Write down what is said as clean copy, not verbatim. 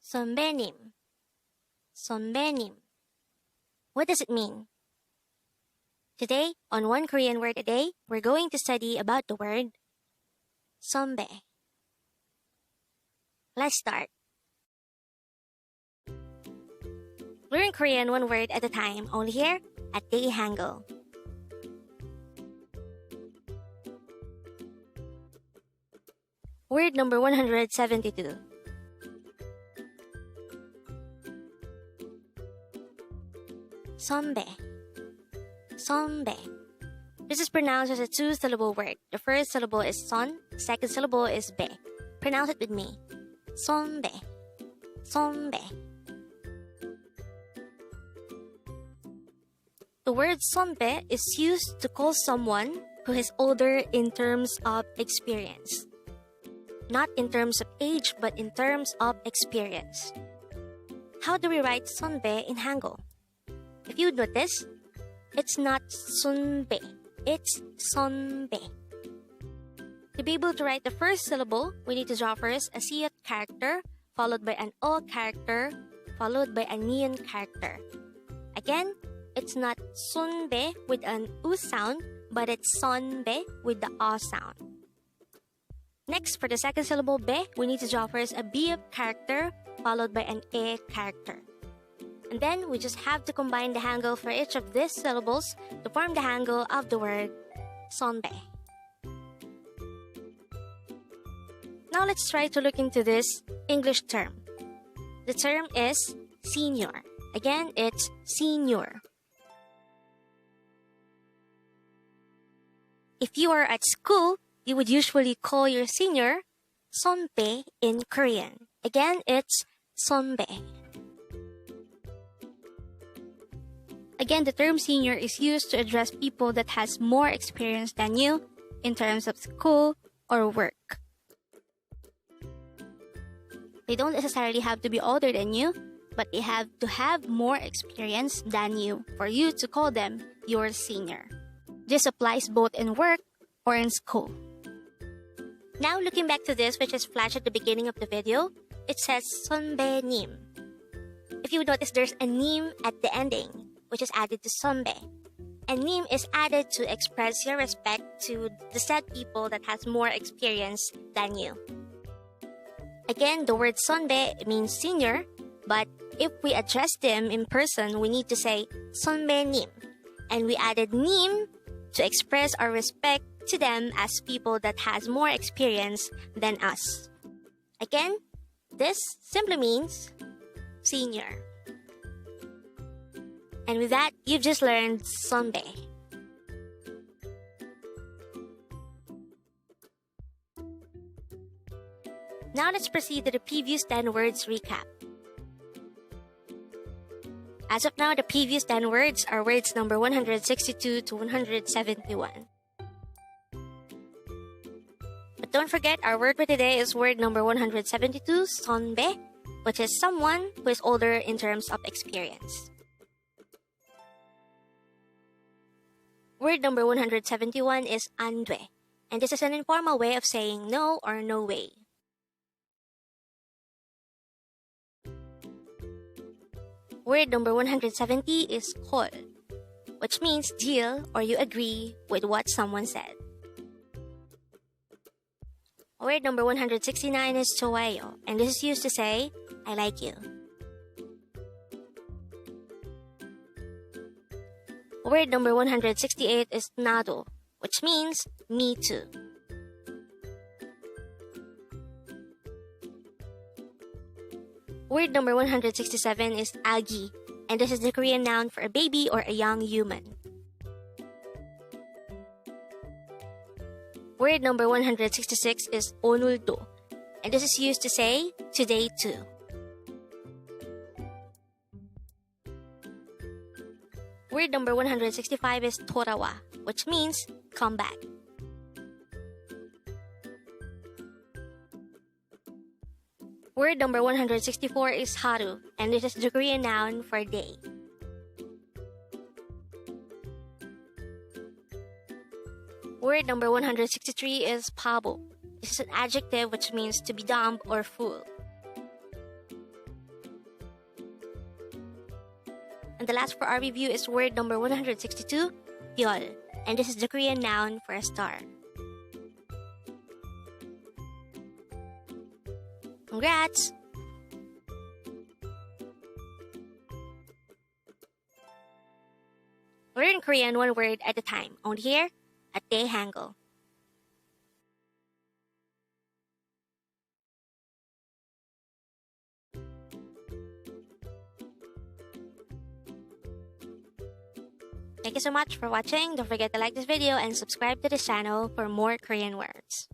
선배님, 선배님. What does it mean? Today, on One Korean Word a Day, we're going to study about the word 선배. Let's start. Learn Korean one word at a time, only here at Dae-Hangul. Word number 172. 선배. 선배. This is pronounced as a two-syllable word. The first syllable is son, second syllable is be. Pronounce it with me. 선배. 선배. The word 선배 is used to call someone who is older in terms of experience. Not in terms of age, but in terms of experience. How do we write 선배 in Hangul? If you notice, it's not SUNBAE, it's 선배. To be able to write the first syllable, we need to draw first a siyat character, followed by an o character, followed by a neon character. Again, it's not SUNBAE with an u sound, but it's 선배 with the a sound. Next, for the second syllable be, we need to draw first a b character, followed by an e character. And then, we just have to combine the hangul for each of these syllables to form the hangul of the word 선배. Now let's try to look into this English term. The term is senior. Again, it's senior. If you are at school, you would usually call your senior 선배 in Korean. Again, it's 선배. Again, the term senior is used to address people that has more experience than you in terms of school or work. They don't necessarily have to be older than you, but they have to have more experience than you for you to call them your senior. This applies both in work or in school. Now, looking back to this, which is flashed at the beginning of the video, it says 선배님. If you notice, there's a 님 at the ending, which is added to 선배. And 님 is added to express your respect to the said people that has more experience than you. Again, the word 선배 means senior, but if we address them in person, we need to say 선배님. And we added 님 to express our respect to them as people that has more experience than us. Again, this simply means senior. And with that, you've just learned 선배. Now let's proceed to the previous 10 words recap. As of now, the previous 10 words are words number 162 to 171. But don't forget, our word for today is word number 172, 선배, which is someone who is older in terms of experience. Word number 171 is 안 돼, and this is an informal way of saying no or no way. Word number 170 is 콜, which means deal or you agree with what someone said. Word number 169 is 좋아요, and this is used to say, I like you. Word number 168 is 나도, which means me too. Word number 167 is 아기, and this is the Korean noun for a baby or a young human. Word number 166 is 오늘도, and this is used to say today too. Word number 165 is 돌아와, which means come back. Word number 164 is haru, and this is the Korean noun for day. Word number 163 is 바보. This is an adjective which means to be dumb or fool. And the last for our review is word number 162, pyol. And this is the Korean noun for a star. Congrats! Learn Korean one word at a time, only here at Dae-Hangul. Thank you so much for watching. Don't forget to like this video and subscribe to this channel for more Korean words.